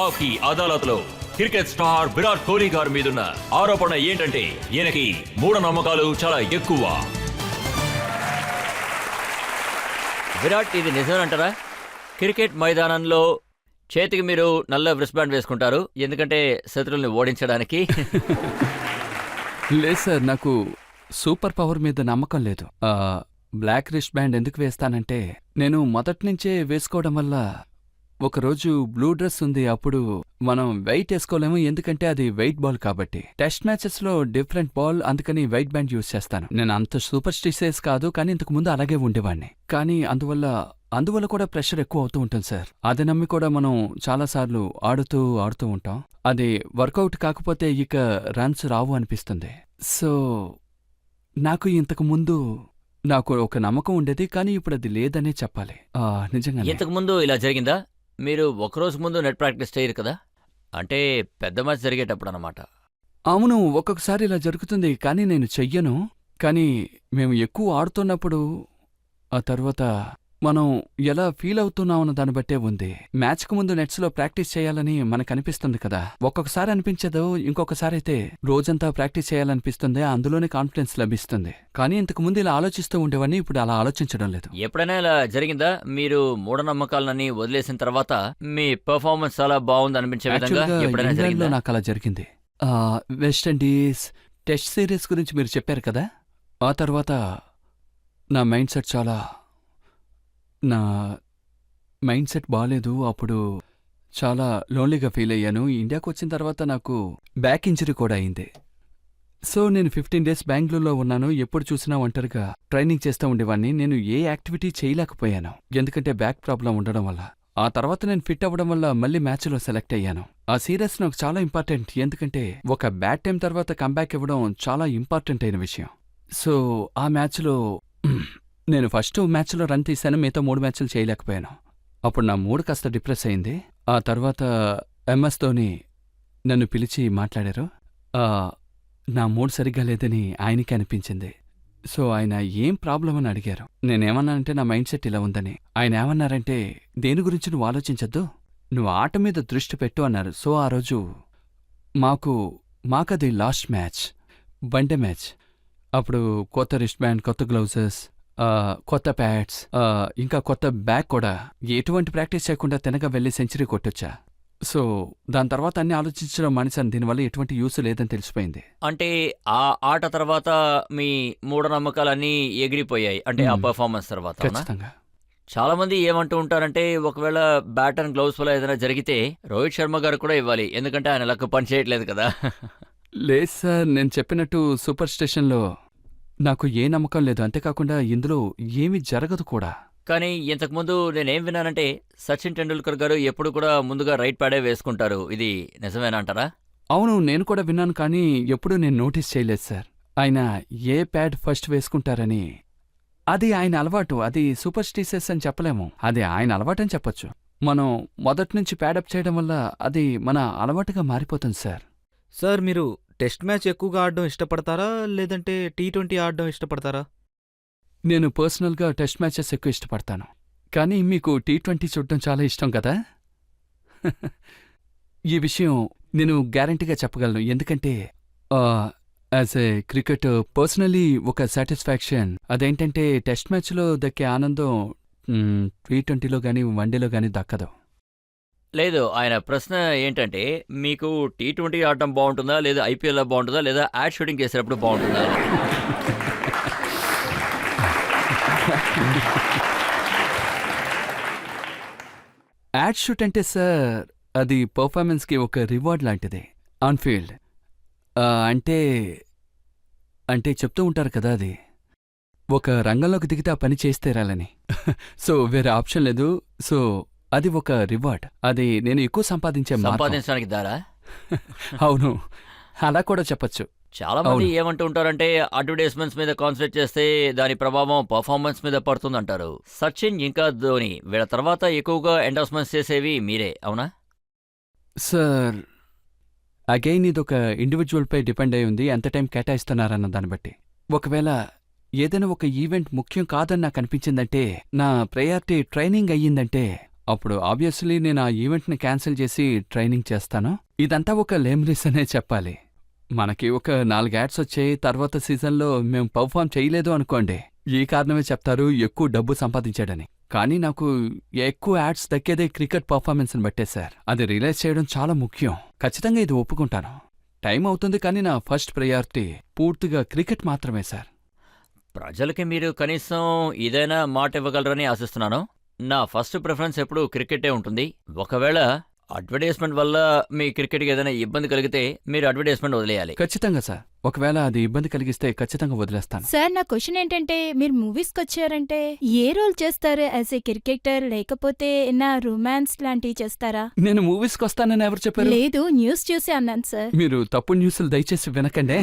ఆకి అదాలత్లో cricket star Virat Kohli గారి మీదున్న ఆరోపణ ఏంటంటే ఈయనకి మూఢనమ్మకాలు చాలా ఎక్కువ. విరాట్, ఇది నిజమేనంటారా? క్రికెట్ మైదానంలో చేతికి మీరు నల్ల వ్రిస్ట్ బ్యాండ్ వేసుకుంటారు ఎందుకంటే శత్రువుల్ని ఓడించడానికి. లేదు సార్, నాకు సూపర్ పవర్ మీద నమ్మకం లేదు. బ్లాక్ రిస్ట్ బ్యాండ్ ఎందుకు వేస్తానంటే, నేను మొదటి నుంచే వేసుకోవడం వల్ల ఒకరోజు బ్లూ డ్రెస్ ఉంది, అప్పుడు మనం వెయిట్ వేసుకోలేము ఎందుకంటే అది వెయిట్ బాల్ కాబట్టి. టెస్ట్ మ్యాచెస్ లో డిఫరెంట్ బాల్, అందుకని వెయిట్ బ్యాండ్ యూజ్ చేస్తాను. నేను అంత సూపర్ స్టిషియస్ కాదు, కానీ ఇంతకు ముందు అలాగే ఉండేవాడిని. కానీ అందువల్ల కూడా ప్రెషర్ ఎక్కువ అవుతూ ఉంటుంది సార్. అది నమ్మి కూడా మనం చాలాసార్లు ఆడుతూ ఉంటాం. అది వర్కౌట్ కాకపోతే ఇక రన్స్ రావు అనిపిస్తుంది. సో నాకు ఇంతకు ముందు ఒక నమ్మకం ఉండేది, కానీ ఇప్పుడు అది లేదనే చెప్పాలి. నిజంగా ఇంతకు ముందు ఇలా జరిగిందా? మీరు ఒకరోజు ముందు నెట్ ప్రాక్టీస్ చేయరు కదా, అంటే పెద్ద మ్యాచ్ జరిగేటప్పుడు అన్నమాట. అవును, ఒక్కొక్కసారి ఇలా జరుగుతుంది, కానీ నేను చెయ్యను. కానీ మేము ఎక్కువ ఆడుతున్నప్పుడు ఆ తర్వాత మనం ఎలా ఫీల్ అవుతున్నామన్న దాన్ని బట్టే ఉంది. మ్యాచ్కు ముందు నెట్స్లో ప్రాక్టీస్ చేయాలని మనకు అనిపిస్తుంది కదా, ఒక్కొక్కసారి అనిపించదు, ఇంకొకసారి అయితే రోజంతా ప్రాక్టీస్ చేయాలనిపిస్తుంది, అందులోనే కాన్ఫిడెన్స్ లభిస్తుంది. కానీ ఇంతకు ముందు ఇలా ఆలోచిస్తూ ఉండేవాడిని, ఇప్పుడు అలా ఆలోచించడం లేదు. ఎప్పుడైనా ఇలా జరిగిందా? మీరు మూఢనమ్మకాలని వదిలేసిన తర్వాత మీ పెర్ఫార్మెన్స్ చాలా బాగుంది అనిపించే విధంగా ఎప్పుడైనా జరిగిందా? నాకు అలా జరిగింది. వెస్టిండీస్ టెస్ట్ సిరీస్ గురించి మీరు చెప్పారు కదా, ఆ తర్వాత నా మైండ్ సెట్ బాలేదు. అప్పుడు చాలా లోన్లీగా ఫీల్ అయ్యాను. ఇండియాకు వచ్చిన తర్వాత నాకు బ్యాక్ ఇంజరీ కూడా అయింది. సో నేను 15 days బెంగళూరులో ఉన్నాను. ఎప్పుడు చూసినా ఒంటరిగా ట్రైనింగ్ చేస్తూ ఉండేవాడిని. నేను ఏ యాక్టివిటీ చేయలేకపోయాను ఎందుకంటే బ్యాక్ ప్రాబ్లం ఉండడం వల్ల. ఆ తర్వాత నేను ఫిట్ అవ్వడం వల్ల మళ్ళీ మ్యాచ్లో సెలెక్ట్ అయ్యాను. ఆ సీరియస్ నాకు చాలా ఇంపార్టెంట్, ఎందుకంటే ఒక బ్యాడ్ టైం తర్వాత కంబ్యాక్ ఇవ్వడం చాలా ఇంపార్టెంట్ అయిన విషయం. సో ఆ మ్యాచ్లో నేను ఫస్ట్ మ్యాచ్లో రన్ తీశాను, మిగతా 3 మ్యాచ్లు చేయలేకపోయాను. అప్పుడు నా మూడ్ కాస్త డిప్రెస్ అయింది. ఆ తర్వాత MS ధోని నన్ను పిలిచి మాట్లాడారు. నా మూడ్ సరిగ్గా లేదని ఆయనకి అనిపించింది. సో ఆయన ఏం ప్రాబ్లం అని అడిగారు. నేనేమన్నానంటే నా మైండ్ సెట్ ఇలా ఉందని. ఆయన ఏమన్నారంటే, దేని గురించి నువ్వు ఆలోచించద్దు, నువ్వు ఆట మీద దృష్టి పెట్టు అన్నారు. సో ఆ రోజు మాకది లాస్ట్ మ్యాచ్, వన్డే మ్యాచ్. అప్పుడు కొత్త రిస్ట్ బ్యాండ్, కొత్త గ్లౌజెస్, కొత్త ప్యాడ్స్, ఇంకా కొత్త బ్యాగ్ కూడా. ఎటువంటి ప్రాక్టీస్ చేయకుండా తినగా వెళ్ళి సెంచరీ కొట్టొచ్చా. సో దాని తర్వాత అన్ని ఆలోచించడం మానేశాను. దీనివల్ల ఎటువంటి యూస్ లేదని తెలిసిపోయింది. అంటే ఆ ఆట తర్వాత మీ మూఢనమ్మకాలన్నీ ఎగిరిపోయాయి, అంటే ఆ పర్ఫార్మెన్స్ తర్వాత. ఖచ్చితంగా. చాలా మంది ఏమంటూ ఉంటారంటే, ఒకవేళ బ్యాట్ అండ్ గ్లౌస్ వల్ల ఏదైనా జరిగితే రోహిత్ శర్మ గారు కూడా ఇవ్వాలి, ఎందుకంటే ఆయన లక్ పని చేయట్లేదు కదా. లేదు సార్, నేను చెప్పినట్టు సూపర్ స్టేషన్లో నాకు ఏ నమ్మకం లేదు. అంతేకాకుండా ఇందులో ఏమీ జరగదు కూడా. కానీ ఇంతకుముందు నేనేం విన్నానంటే, సచిన్ టెండూల్కర్ గారు ఎప్పుడు కూడా ముందుగా రైట్ ప్యాడే వేసుకుంటారు. ఇది నిజమేనా అంటారా? అవును, నేను కూడా విన్నాను, కానీ ఎప్పుడూ నేను నోటీస్ చేయలేదు సార్ ఆయన ఏ ప్యాడ్ ఫస్ట్ వేసుకుంటారని. అది ఆయన అలవాటు, అది సూపర్ స్టిషియస్ అని చెప్పలేము, అది ఆయన అలవాటని చెప్పొచ్చు. మనం మొదటి నుంచి ప్యాడప్ చేయడం వల్ల అది మన అలవాటుగా మారిపోతుంది సార్. సార్, మీరు టెస్ట్ మ్యాచ్ ఎక్కువగా ఆడడం ఇష్టపడతారా, లేదంటే T20 ఆడడం ఇష్టపడతారా? నేను పర్సనల్గా టెస్ట్ మ్యాచెస్ ఎక్కువ ఇష్టపడతాను, కానీ మీకు T20 చూడడం చాలా ఇష్టం కదా. ఈ విషయం నేను గ్యారంటీగా చెప్పగలను, ఎందుకంటే యాజ్ ఏ క్రికెటర్ పర్సనలీ ఒక సాటిస్ఫాక్షన్ అదేంటంటే టెస్ట్ మ్యాచ్లో దక్కే ఆనందం T20లో కానీ వన్డేలో కానీ దక్కదు. లేదు, ఆయన ప్రశ్న ఏంటంటే, మీకు T20 ఆడటం బాగుంటుందా, లేదా IPL బాగుంటుందా, లేదా యాడ్ షూటింగ్ చేసేటప్పుడు బాగుంటుందా? యాడ్ షూట్ అంటే సార్, అది పర్ఫార్మెన్స్కి ఒక రివార్డ్ లాంటిది ఆన్ ఫీల్డ్. అంటే చెప్తూ ఉంటారు కదా, అది ఒక రంగంలోకి దిగితే ఆ పని చేస్తేరాలని. సో వేరే ఆప్షన్ లేదు. సో అది ఒక రివార్డ్, అది నేను ఎక్కువ సంపాదించడానికి దారా? అవును, అలా కూడా చెప్పచ్చు. చాలా మంది ఏమంటూ ఉంటారంటే, అడ్వర్టైజ్మెంట్స్ మీద కాన్సన్ట్రేట్ చేస్తే దాని ప్రభావం పర్ఫార్మెన్స్ మీద పడుతుందంటారు. సచిన్ ఇంకా ధోని వీళ్ళ తర్వాత ఎక్కువగా ఎండోర్స్మెంట్స్ చేసేవి మీరే, అవునా? సార్ అగైన్ ఇదొక ఇండివిజువల్ పై డిపెండ్ అయి ఉంది, ఎంత టైం కేటాయిస్తున్నారన్న దాన్ని బట్టి. ఒకవేళ ఏదైనా ఒక ఈవెంట్ ముఖ్యం కాదని నాకు అనిపించిందంటే, నా ప్రయారిటీ ట్రైనింగ్ అయ్యిందంటే అప్పుడు ఆబ్వియస్లీ నేను ఆ ఈవెంట్ని క్యాన్సిల్ చేసి ట్రైనింగ్ చేస్తాను. ఇదంతా ఒక లేమ్రిస్ అనే చెప్పాలి. మనకి ఒక 4 యాడ్స్ వచ్చాయి, తర్వాత సీజన్లో మేము పర్ఫామ్ చేయలేదు అనుకోండి, ఈ కారణమే చెప్తారు ఎక్కువ డబ్బు సంపాదించాడని. కానీ నాకు ఎక్కువ యాడ్స్ దక్కేదే క్రికెట్ పర్ఫార్మెన్స్ని బట్టే సార్. అది రియలైజ్ చేయడం చాలా ముఖ్యం. ఖచ్చితంగా ఇది ఒప్పుకుంటాను. టైం అవుతుంది, కానీ నా ఫస్ట్ ప్రయారిటీ పూర్తిగా క్రికెట్ మాత్రమే సార్. ప్రజలకి మీరు కనీసం ఇదైనా మాట ఇవ్వగలరని ఆశిస్తున్నాను. నా ఫస్ట్ ప్రిఫరెన్స్ ఎప్పుడు క్రికెటే ఉంటుంది. ఒకవేళ అడ్వర్టైజ్మెంట్ వల్ల మీ క్రికెట్కి ఏదైనా ఇబ్బంది కలిగితే మీరు అడ్వర్టైజ్మెంట్ వదిలేయాలి. ఖచ్చితంగా సార్. ఒకవేళ అది ఇబ్బంది కలిగిస్తే ఖచ్చితంగా వదిలేస్తాను. సార్ నా క్వశ్చన్ ఏంటంటే, మీరు మూవీస్కి వచ్చారంటే ఏ రోల్ చేస్తారు? యాజ్ ఏ క్రికెటర్ లేకపోతే నా రొమాన్స్ లాంటివి చేస్తారా? నేను మూవీస్కి వస్తానని ఎవరు చెప్పారు? లేదు, న్యూస్ చూసి అన్నాను సార్. మీరు తప్పుడు న్యూస్లు దయచేసి వినకండే.